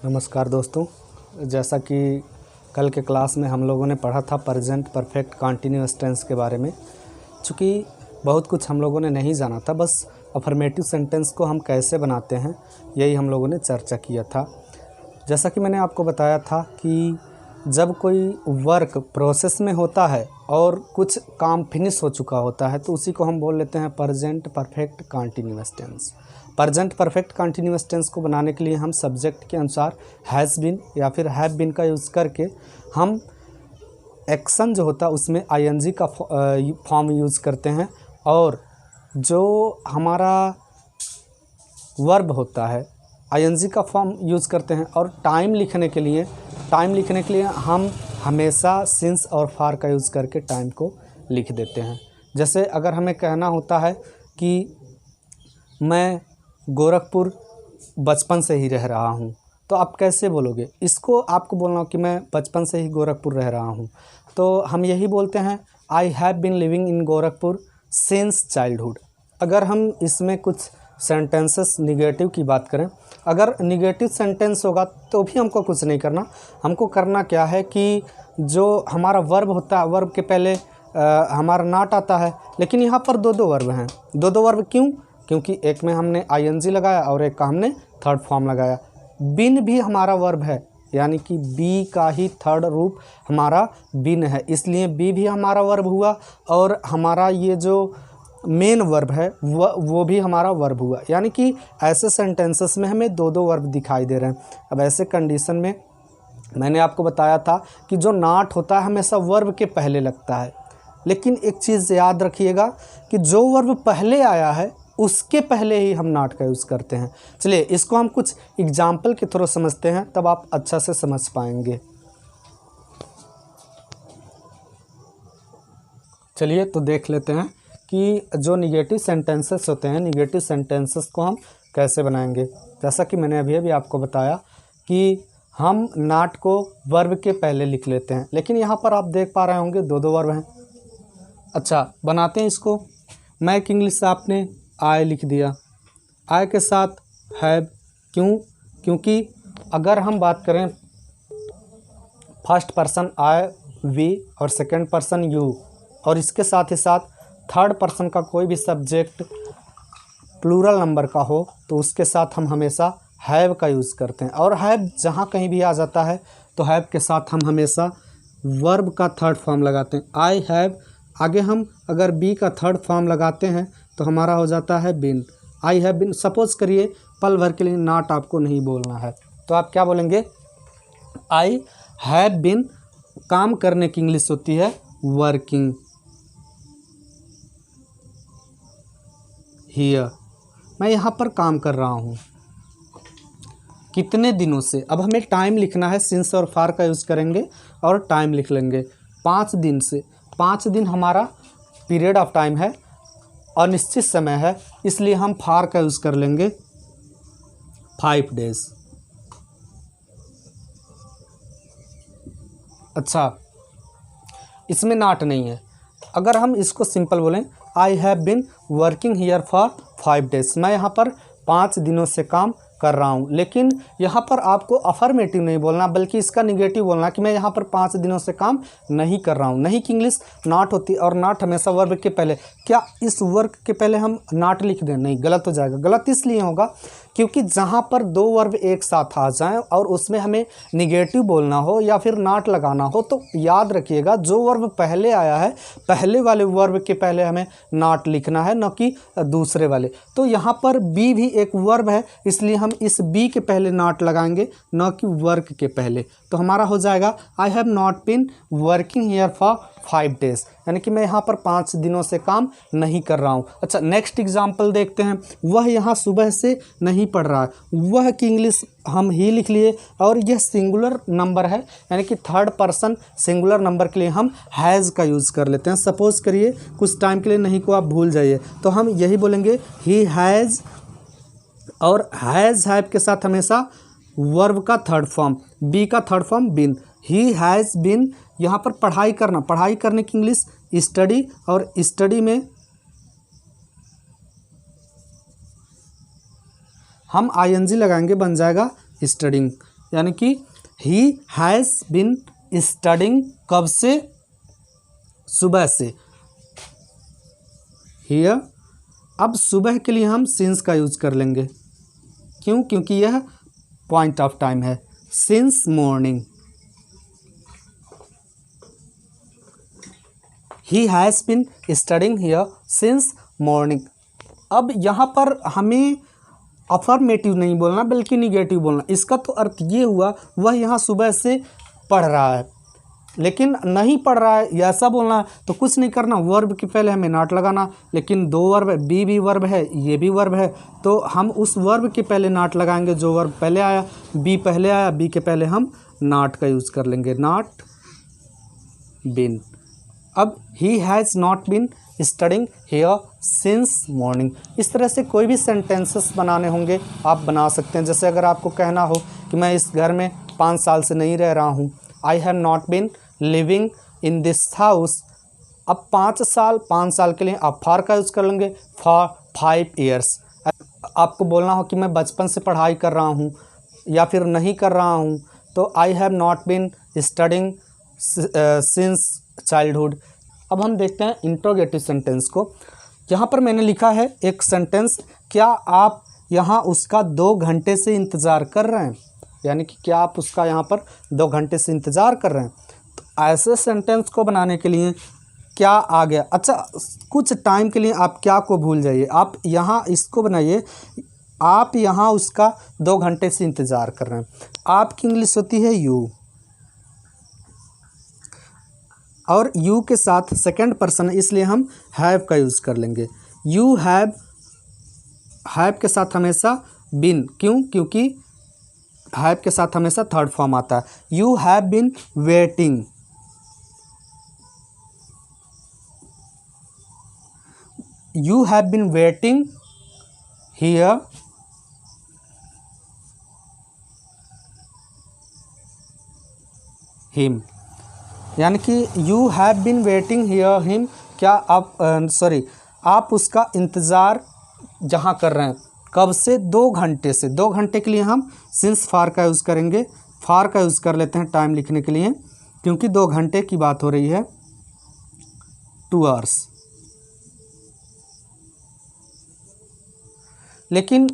नमस्कार दोस्तों। जैसा कि कल के क्लास में हम लोगों ने पढ़ा था प्रेजेंट परफेक्ट कंटीन्यूअस टेंस के बारे में। चूँकि बहुत कुछ हम लोगों ने नहीं जाना था, बस अफर्मेटिव सेंटेंस को हम कैसे बनाते हैं यही हम लोगों ने चर्चा किया था। जैसा कि मैंने आपको बताया था कि जब कोई वर्क प्रोसेस में होता है और कुछ काम फिनिश हो चुका होता है तो उसी को हम बोल लेते हैं present perfect continuous tense. Present perfect continuous tense को बनाने के लिए हम सब्जेक्ट के अनुसार हैज़ बीन या फिर हैव बीन का यूज़ करके हम एक्शन जो होता है उसमें आईएनजी का फॉर्म यूज़ करते हैं, और जो हमारा वर्ब होता है आईएनजी का फॉर्म यूज़ करते हैं। और टाइम लिखने के लिए हम हमेशा सिंस और फार का यूज़ करके टाइम को लिख देते हैं। जैसे अगर हमें कहना होता है कि मैं गोरखपुर बचपन से ही रह रहा हूँ, तो आप कैसे बोलोगे? इसको आपको बोलना हो कि मैं बचपन से ही गोरखपुर रह रहा हूँ, तो हम यही बोलते हैं I have been living in Gorakhpur since childhood. अगर हम इसमें कुछ सेंटेंसेस निगेटिव की बात करें, अगर निगेटिव सेंटेंस होगा तो भी हमको कुछ नहीं करना। हमको करना क्या है कि जो हमारा वर्ब होता है, वर्ब के पहले हमारा नॉट आता है, लेकिन यहाँ पर दो वर्ब हैं। दो वर्ब क्यों? क्योंकि एक में हमने आईएनजी लगाया और एक का हमने थर्ड फॉर्म लगाया। बिन भी हमारा वर्ब है, यानी कि बी का ही थर्ड रूप हमारा बिन है, इसलिए बी भी हमारा वर्ब हुआ और हमारा ये जो मेन वर्ब है वो भी हमारा वर्ब हुआ। यानी कि ऐसे सेंटेंसेस में हमें दो वर्ब दिखाई दे रहे हैं। अब ऐसे कंडीशन में मैंने आपको बताया था कि जो नॉट होता है हमेशा वर्ब के पहले लगता है, लेकिन एक चीज़ याद रखिएगा कि जो वर्ब पहले आया है उसके पहले ही हम नॉट का यूज़ करते हैं। चलिए इसको हम कुछ एग्जाम्पल के थ्रू समझते हैं, तब आप अच्छा से समझ पाएंगे। चलिए तो देख लेते हैं कि जो निगेटिव सेंटेंसेस होते हैं, निगेटिव सेंटेंसेस को हम कैसे बनाएंगे। जैसा कि मैंने अभी आपको बताया कि हम नॉट को वर्ब के पहले लिख लेते हैं, लेकिन यहाँ पर आप देख पा रहे होंगे दो वर्ब हैं। अच्छा, बनाते हैं इसको। मैं एक इंग्लिश से आपने आई लिख दिया, आई के साथ हैव। क्यों? क्योंकि अगर हम बात करें फर्स्ट पर्सन आई वी और सेकंड पर्सन यू, और इसके साथ ही साथ थर्ड पर्सन का कोई भी सब्जेक्ट प्लूरल नंबर का हो तो उसके साथ हम हमेशा हैव का यूज़ करते हैं। और हैव जहाँ कहीं भी आ जाता है तो हैव के साथ हम हमेशा वर्ब का थर्ड फॉर्म लगाते हैं, आई हैव। आगे हम अगर बी का थर्ड फॉर्म लगाते हैं तो हमारा हो जाता है बिन, आई हैव बिन। सपोज करिए पल भर के लिए नॉट आपको नहीं बोलना है तो आप क्या बोलेंगे? आई हैव बिन। काम करने की इंग्लिश होती है वर्किंग हियर। मैं यहाँ पर काम कर रहा हूँ। कितने दिनों से? अब हमें टाइम लिखना है, सिंस और फार का यूज़ करेंगे और टाइम लिख लेंगे। 5 दिन से। 5 दिन हमारा पीरियड ऑफ टाइम है, अनिश्चित समय है, इसलिए हम फार का यूज़ कर लेंगे 5 डेज। अच्छा, इसमें नॉट नहीं है। अगर हम इसको सिंपल बोलें, आई have been working here for 5 days. मैं यहाँ पर 5 दिनों से काम कर रहा हूँ, लेकिन यहाँ पर आपको अफर्मेटिव नहीं बोलना बल्कि इसका निगेटिव बोलना कि मैं यहाँ पर 5 दिनों से काम नहीं कर रहा हूँ। नहीं की इंग्लिश नॉट होती, और नॉट हमेशा वर्ब के पहले। क्या इस वर्ब के पहले हम नॉट लिख दें? नहीं, गलत हो जाएगा। गलत इसलिए होगा क्योंकि जहाँ पर दो वर्ब एक साथ आ जाएं और उसमें हमें निगेटिव बोलना हो या फिर नॉट लगाना हो तो याद रखिएगा जो वर्ब पहले आया है पहले वाले वर्ब के पहले हमें नॉट लिखना है, न कि दूसरे वाले। तो यहाँ पर बी भी एक वर्ब है, इसलिए हम इस बी के पहले नॉट लगाएंगे, न कि वर्क के पहले। तो हमारा हो जाएगा I have not been working here for 5 days, यानी कि मैं यहाँ पर 5 दिनों से काम नहीं कर रहा हूँ। अच्छा, नेक्स्ट एग्जाम्पल देखते हैं। वह यहाँ सुबह से नहीं पढ़ रहा है। वह की इंग्लिश हम ही लिख लिए, और यह सिंगुलर नंबर है, यानी कि थर्ड पर्सन सिंगुलर नंबर के लिए हम हैज़ का यूज़ कर लेते हैं। सपोज करिए कुछ टाइम के लिए नहीं को आप भूल जाइए तो हम यही बोलेंगे ही हैज़, और हैज़ हैव के साथ हमेशा वर्ब का थर्ड फॉर्म, बी का third form been. He has been. यहाँ पर पढ़ाई करना, पढ़ाई करने की इंग्लिश स्टडी, और स्टडी में हम आईएनजी लगाएंगे, बन जाएगा स्टडिंग। यानी कि ही हैज़ बिन स्टडिंग, कब से, सुबह से। हियर, अब सुबह के लिए हम सिंस का यूज कर लेंगे, क्यों? क्योंकि यह पॉइंट ऑफ टाइम है। Since morning, he has bin studying here since morning. अब यहाँ पर हमें अफर्मेटिव नहीं बोलना बल्कि निगेटिव बोलना। इसका तो अर्थ ये हुआ वह यहाँ सुबह से पढ़ रहा है, लेकिन नहीं पढ़ रहा है, ऐसा बोलना है तो कुछ नहीं करना, वर्ब के पहले हमें नॉट लगाना। लेकिन दो वर्ब है, बी भी वर्ब है, ये भी वर्ब है, तो हम उस वर्ब के पहले नॉट लगाएंगे जो वर्ब पहले आया। बी पहले आया, बी के पहले हम नॉट का यूज़ कर लेंगे, नॉट बिन। अब he has not been studying here since morning. इस तरह से कोई भी सेंटेंसेस बनाने होंगे आप बना सकते हैं। जैसे अगर आपको कहना हो कि मैं इस घर में 5 साल से नहीं रह रहा हूँ, I have not been living in this house. अब 5 साल के लिए आप फॉर का यूज़ कर लेंगे, फॉर 5 ईयर्स। आपको बोलना हो कि मैं बचपन से पढ़ाई कर रहा हूँ या फिर नहीं कर रहा हूँ, तो I have not been studying since childhood. अब हम देखते हैं इंट्रोगेटिव सेंटेंस को। यहाँ पर मैंने लिखा है एक सेंटेंस, क्या आप यहाँ उसका 2 घंटे से इंतज़ार कर रहे हैं, यानी कि क्या आप उसका यहाँ पर 2 घंटे से इंतज़ार कर रहे हैं। तो ऐसे सेंटेंस को बनाने के लिए क्या आ गया, अच्छा कुछ टाइम के लिए आप क्या को भूल जाइए, आप यहाँ इसको बनाइए, आप यहाँ उसका 2 घंटे से इंतज़ार कर रहे हैं। आपकी इंग्लिश होती है यू, और यू के साथ सेकंड पर्सन है इसलिए हम हैव का यूज़ कर लेंगे। यू हैव के साथ हमेशा बिन, क्यों? क्योंकि हैव के साथ हमेशा थर्ड फॉर्म आता है। You have been waiting, you have been waiting here him, यानी कि you have been waiting here him, क्या आप आप उसका इंतज़ार जहाँ कर रहे हैं, कब से? 2 घंटे से। 2 घंटे के लिए हम सिंस फार का यूज़ करेंगे, फार का यूज़ कर लेते हैं टाइम लिखने के लिए, क्योंकि 2 घंटे की बात हो रही है, 2 आवर्स। लेकिन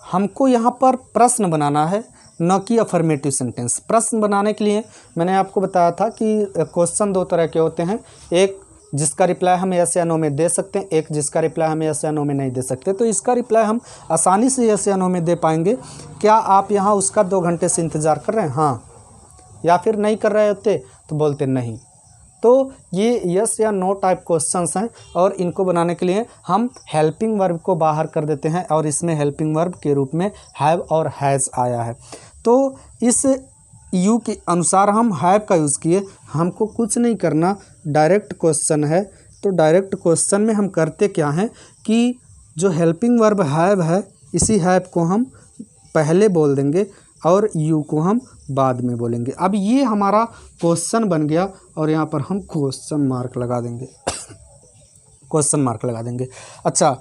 हमको यहाँ पर प्रश्न बनाना है, न कि अफर्मेटिव सेंटेंस। प्रश्न बनाने के लिए मैंने आपको बताया था कि क्वेश्चन 2 तरह के होते हैं, एक जिसका रिप्लाई हम यस या नो में दे सकते हैं, एक जिसका रिप्लाई हम यस या नो में नहीं दे सकते। तो इसका रिप्लाई हम आसानी से यस या नो में दे पाएंगे। क्या आप यहाँ उसका 2 घंटे से इंतज़ार कर रहे हैं? हाँ, या फिर नहीं कर रहे होते तो बोलते नहीं। तो ये यस या नो टाइप क्वेश्चंस हैं, और इनको बनाने के लिए हम हेल्पिंग वर्ब को बाहर कर देते हैं, और इसमें हेल्पिंग वर्ब के रूप में हैव और हैज़ आया है। तो इस यू के अनुसार हम हैव का यूज़ किए, हमको कुछ नहीं करना, डायरेक्ट क्वेश्चन है। तो डायरेक्ट क्वेश्चन में हम करते क्या हैं कि जो हेल्पिंग वर्ब हैव है, इसी हैव को हम पहले बोल देंगे और यू को हम बाद में बोलेंगे। अब ये हमारा क्वेश्चन बन गया, और यहाँ पर हम क्वेश्चन मार्क लगा देंगे क्वेश्चन मार्क लगा देंगे। अच्छा,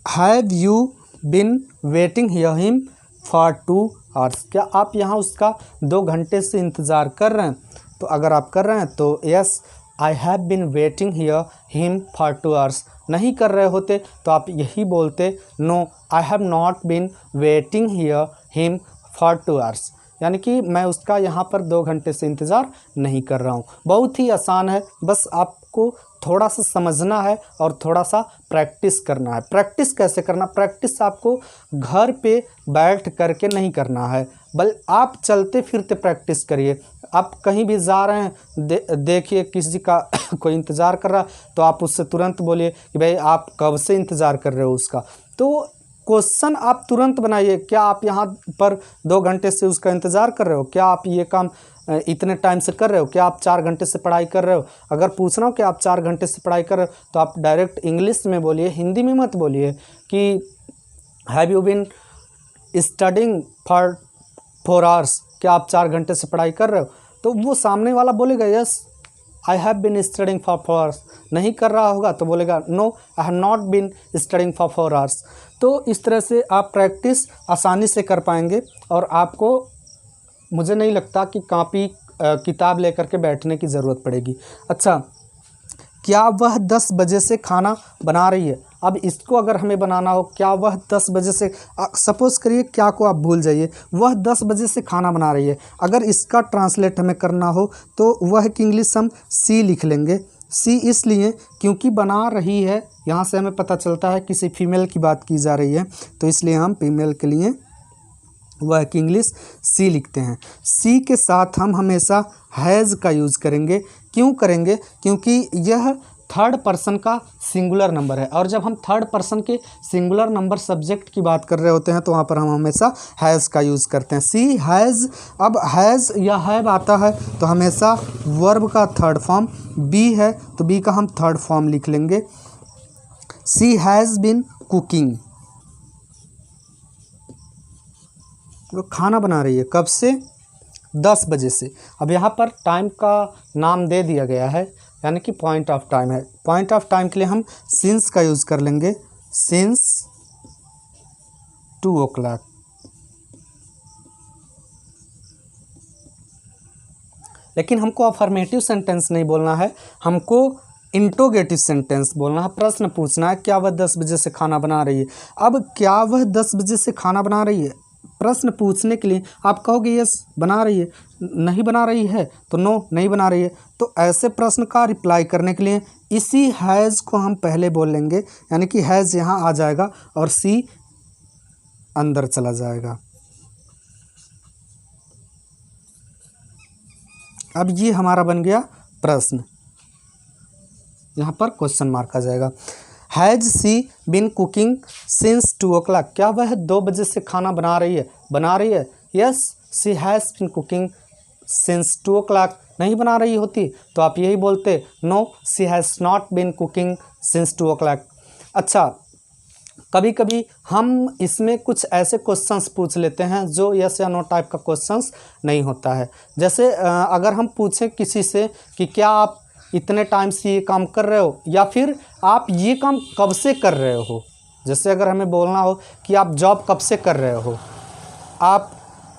have you been waiting here him for 2 hours, क्या आप यहाँ उसका 2 घंटे से इंतज़ार कर रहे हैं? तो अगर आप कर रहे हैं तो yes, I have been waiting here him for 2 hours. नहीं कर रहे होते तो आप यही बोलते, no I have not been waiting here him for 2 hours, यानी कि मैं उसका यहाँ पर 2 घंटे से इंतज़ार नहीं कर रहा हूँ। बहुत ही आसान है, बस आपको थोड़ा सा समझना है और थोड़ा सा प्रैक्टिस करना है। प्रैक्टिस कैसे करना? प्रैक्टिस आपको घर पे बैठ करके नहीं करना है, आप चलते फिरते प्रैक्टिस करिए। आप कहीं भी जा रहे हैं, देखिए किसी का कोई इंतज़ार कर रहा, तो आप उससे तुरंत बोलिए कि भाई आप कब से इंतज़ार कर रहे हो उसका। तो क्वेश्चन आप तुरंत बनाइए, क्या आप यहाँ पर 2 घंटे से उसका इंतज़ार कर रहे हो? क्या आप ये काम इतने टाइम से कर रहे हो? क्या आप 4 घंटे से पढ़ाई कर रहे हो? अगर पूछना हो कि आप 4 घंटे से पढ़ाई कर रहे हो, तो आप डायरेक्ट इंग्लिश में बोलिए, हिंदी में मत बोलिए कि have you been studying for 4 hours, क्या आप 4 घंटे से पढ़ाई कर रहे हो? तो वो सामने वाला बोलेगा yes I have been studying for 4 hours. नहीं कर रहा होगा तो बोलेगा no I have not been studying for 4 hours. तो इस तरह से आप प्रैक्टिस आसानी से कर पाएंगे और आपको मुझे नहीं लगता कि कॉपी किताब लेकर के बैठने की ज़रूरत पड़ेगी। अच्छा, क्या वह 10 बजे से खाना बना रही है? अब इसको अगर हमें बनाना हो, क्या वह 10 बजे से, सपोज़ करिए क्या को आप भूल जाइए, वह 10 बजे से खाना बना रही है। अगर इसका ट्रांसलेट हमें करना हो तो वह की इंग्लिश हम सी लिख लेंगे। सी इसलिए क्योंकि बना रही है, यहाँ से हमें पता चलता है किसी फीमेल की बात की जा रही है, तो इसलिए हम फीमेल के लिए वह की इंग्लिश सी लिखते हैं। सी के साथ हम हमेशा हैज़ का यूज़ करेंगे। क्यों करेंगे? क्योंकि यह थर्ड पर्सन का सिंगुलर नंबर है, और जब हम थर्ड पर्सन के सिंगुलर नंबर सब्जेक्ट की बात कर रहे होते हैं तो वहाँ पर हम हमेशा हैज़ का यूज़ करते हैं। सी हैज़, अब हैज़ या हैव आता है तो हमेशा वर्ब का थर्ड फॉर्म, बी है तो बी का हम थर्ड फॉर्म लिख लेंगे। सी हैज़ बीन कुकिंग, वो खाना बना रही है। कब से? 10 बजे से। अब यहाँ पर टाइम का नाम दे दिया गया है, यानी कि पॉइंट ऑफ टाइम है। पॉइंट ऑफ टाइम के लिए हम सिंस का यूज़ कर लेंगे, सिंस 2 o'clock। लेकिन हमको अफर्मेटिव सेंटेंस नहीं बोलना है, हमको इंटरोगेटिव सेंटेंस बोलना है, प्रश्न पूछना है। क्या वह 10 बजे से खाना बना रही है? अब क्या वह 10 बजे से खाना बना रही है, प्रश्न पूछने के लिए आप कहोगे यस बना रही है, नहीं बना रही है तो नो नहीं बना रही है। तो ऐसे प्रश्न का रिप्लाई करने के लिए इसी हैज़ को हम पहले बोल लेंगे, यानी कि हैज़ यहाँ आ जाएगा और सी अंदर चला जाएगा। अब ये हमारा बन गया प्रश्न, यहाँ पर क्वेश्चन मार्क आ जाएगा। Has she been cooking since 2 o'clock? क्या वह 2 बजे से खाना बना रही है? बना रही है। Yes she has been cooking since 2 o'clock। नहीं बना रही होती तो आप यही बोलते, no she has not been cooking since 2 o'clock। अच्छा, कभी कभी हम इसमें कुछ ऐसे क्वेश्चंस पूछ लेते हैं जो यस या नो टाइप का क्वेश्चंस नहीं होता है। जैसे अगर हम पूछें किसी से कि क्या आप इतने टाइम से ये काम कर रहे हो, या फिर आप ये काम कब से कर रहे हो। जैसे अगर हमें बोलना हो कि आप जॉब कब से कर रहे हो, आप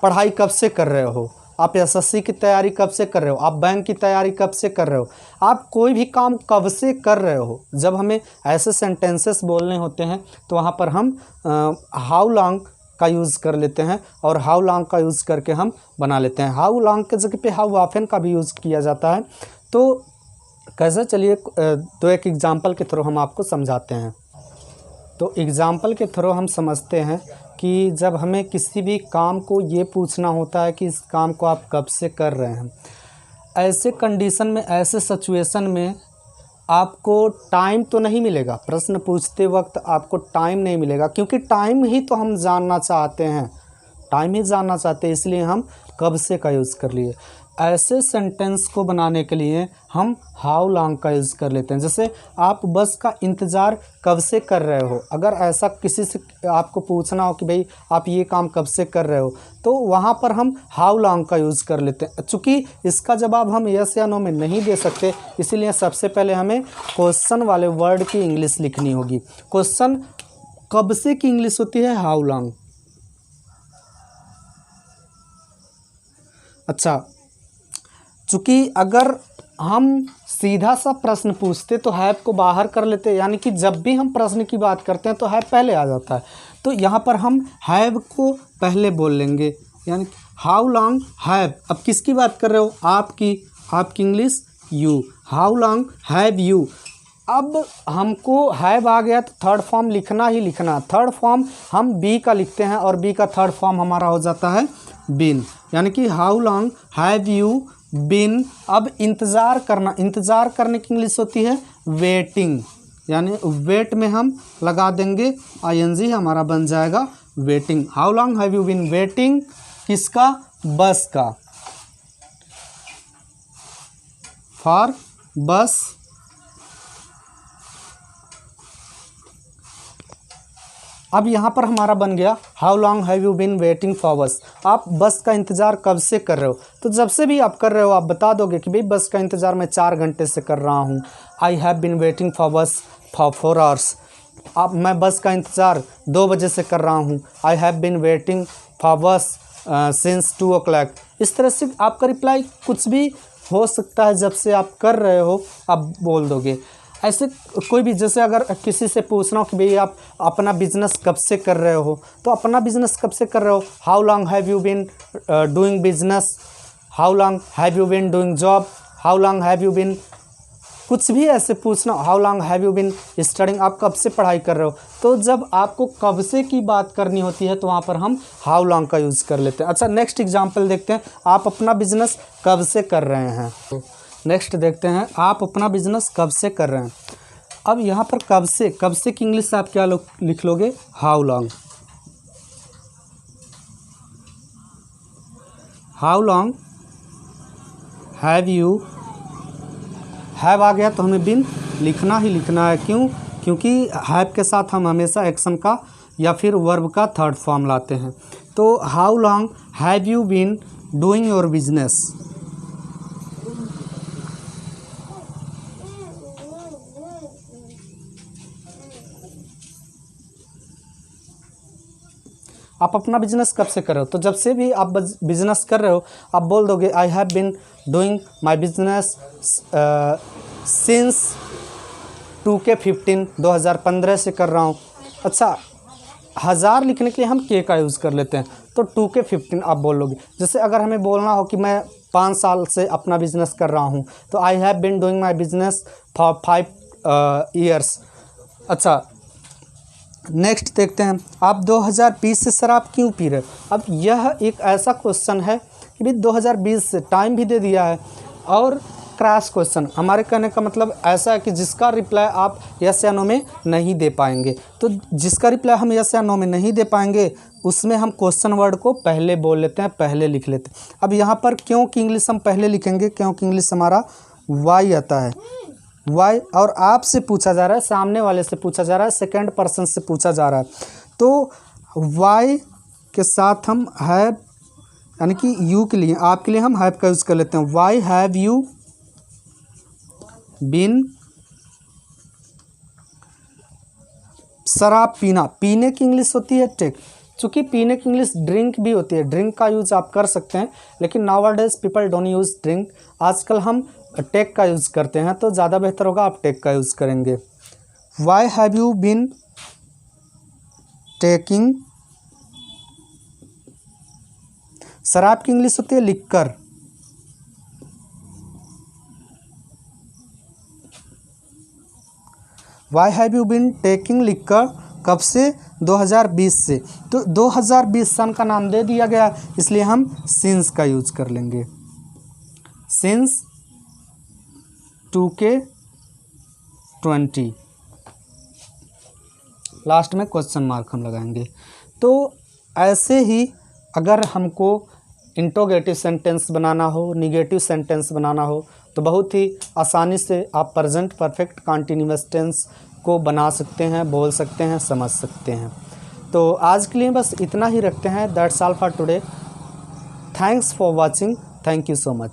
पढ़ाई कब से कर रहे हो, आप एसएससी की तैयारी कब से कर रहे हो, आप बैंक की तैयारी कब से कर रहे हो, आप कोई भी काम कब से कर रहे हो। जब हमें ऐसे सेंटेंसेस बोलने होते हैं तो वहाँ पर हम हाउ लॉन्ग का यूज़ कर लेते हैं, और हाउ लॉन्ग का यूज़ करके हम बना लेते हैं। हाउ लॉन्ग के जगह पे हाउ ऑफन का भी यूज़ किया जाता है। तो कैसे, चलिए तो एक एग्ज़ाम्पल के थ्रू हम आपको समझाते हैं। तो एग्ज़ाम्पल के थ्रू हम समझते हैं कि जब हमें किसी भी काम को ये पूछना होता है कि इस काम को आप कब से कर रहे हैं, ऐसे कंडीशन में, ऐसे सिचुएशन में आपको टाइम तो नहीं मिलेगा। प्रश्न पूछते वक्त आपको टाइम नहीं मिलेगा, क्योंकि टाइम ही तो हम जानना चाहते हैं, टाइम ही जानना चाहते हैं, इसलिए हम कब से का यूज़ कर लिए। ऐसे सेंटेंस को बनाने के लिए हम हाउ लॉन्ग का यूज़ कर लेते हैं। जैसे आप बस का इंतज़ार कब से कर रहे हो, अगर ऐसा किसी से आपको पूछना हो कि भाई आप ये काम कब से कर रहे हो, तो वहाँ पर हम हाउ लॉन्ग का यूज़ कर लेते हैं। चूँकि इसका जवाब हम यस या नो में नहीं दे सकते, इसीलिए सबसे पहले हमें क्वेश्चन वाले वर्ड की इंग्लिश लिखनी होगी। क्वेश्चन कब से की इंग्लिश होती है हाउ लॉन्ग। अच्छा, चूँकि अगर हम सीधा सा प्रश्न पूछते तो हैव को बाहर कर लेते, यानी कि जब भी हम प्रश्न की बात करते हैं तो हैव पहले आ जाता है। तो यहाँ पर हम हैव को पहले बोल लेंगे, यानी हाउ लॉन्ग हैव। अब किसकी बात कर रहे हो? आपकी English you. How long have you. अब हमको हैव आ गया तो थर्ड फॉर्म लिखना ही लिखना। थर्ड फॉर्म हम बी का लिखते हैं, और बी का थर्ड फॉर्म हमारा हो जाता है बिन, यानी कि how long have you been. अब इंतज़ार करना, इंतज़ार करने की इंग्लिश होती है वेटिंग, यानी वेट में हम लगा देंगे आईएनजी, हमारा बन जाएगा waiting. How long have you been waiting, किसका? बस का, फॉर बस। अब यहाँ पर हमारा बन गया how long have you been waiting for bus. आप बस का इंतज़ार कब से कर रहे हो? तो जब से भी आप कर रहे हो आप बता दोगे कि भाई बस का इंतज़ार मैं 4 घंटे से कर रहा हूँ। I have been waiting for bus for 4 hours। अब मैं बस का इंतज़ार 2 बजे से कर रहा हूँ। I have been waiting for bus since 2 o'clock। इस तरह से आपका रिप्लाई कुछ भी हो सकता है, जब से आप कर रहे हो आप बोल दोगे। ऐसे कोई भी, जैसे अगर किसी से पूछना हो कि भाई आप अपना बिजनेस कब से कर रहे हो, तो अपना बिजनेस कब से कर रहे हो, how long have you been doing business, how long have you been doing job, how long have you been, कुछ भी ऐसे पूछना, how long have you been studying, आप कब से पढ़ाई कर रहे हो। तो जब आपको कब से की बात करनी होती है तो वहाँ पर हम हाउ लॉन्ग का यूज़ कर लेते हैं। अच्छा, नेक्स्ट एग्जांपल देखते हैं, आप अपना बिजनेस कब से कर रहे हैं। तो नेक्स्ट देखते हैं, आप अपना बिजनेस कब से कर रहे हैं। अब यहाँ पर कब से की इंग्लिश आप क्या लिख लोगे, how long. How long have you, have आ गया तो हमें बिन लिखना ही लिखना है। क्यों? क्योंकि हैव के साथ हम हमेशा एक्शन का या फिर वर्ब का थर्ड फॉर्म लाते हैं। तो how long have you been doing your business. आप अपना बिजनेस कब से कर रहे हो, तो जब से भी आप बिजनेस कर रहे हो आप बोल दोगे I have been doing my business since 2K15, 2015 से कर रहा हूँ। अच्छा, 1000 लिखने के लिए हम के का यूज़ कर लेते हैं, तो 2K15 आप बोल लोगे। जैसे अगर हमें बोलना हो कि मैं 5 साल से अपना बिजनेस कर रहा हूँ, तो I have been doing my business for 5 years। अच्छा, नेक्स्ट देखते हैं, आप 2020 से शराब क्यों पी रहे हो। अब यह एक ऐसा क्वेश्चन है कि भाई 2020 से टाइम भी दे दिया है और क्रैश क्वेश्चन। हमारे कहने का मतलब ऐसा है कि जिसका रिप्लाई आप यस या नो में नहीं दे पाएंगे, तो जिसका रिप्लाई हम यस या नो में नहीं दे पाएंगे उसमें हम क्वेश्चन वर्ड को पहले बोल लेते हैं, पहले लिख लेते हैं। अब यहाँ पर क्यों की इंग्लिश हम पहले लिखेंगे, क्योंकि इंग्लिश हमारा वाई आता है, वाई, और आपसे पूछा जा रहा है, सामने वाले से पूछा जा रहा है, सेकंड पर्सन से पूछा जा रहा है। तो वाई के साथ हम हैव, यानी कि यू के लिए, आपके लिए हम हैव का यूज़ कर लेते हैं। वाई हैव यू बीन, शराब पीना, पीने की इंग्लिश होती है टेक। चूँकि पीने की इंग्लिश ड्रिंक भी होती है, ड्रिंक का यूज़ आप कर सकते हैं, लेकिन nowadays people don't use drink. आजकल हम टेक का यूज़ करते हैं, तो ज़्यादा बेहतर होगा आप टेक का यूज़ करेंगे। Why have you been taking, शराब की इंग्लिश होती है liquor. Why have you been taking liquor, कब से, 2020 से। तो 2020 सन का नाम दे दिया गया, इसलिए हम सिंस का यूज कर लेंगे। सिंस 2K20, लास्ट में क्वेश्चन मार्क हम लगाएंगे। तो ऐसे ही अगर हमको इंट्रोगेटिव सेंटेंस बनाना हो, निगेटिव सेंटेंस बनाना हो, तो बहुत ही आसानी से आप प्रेजेंट परफेक्ट कंटीन्यूअस टेंस को बना सकते हैं, बोल सकते हैं, समझ सकते हैं। तो आज के लिए बस इतना ही रखते हैं। That's all for today. Thanks for watching. Thank you so much.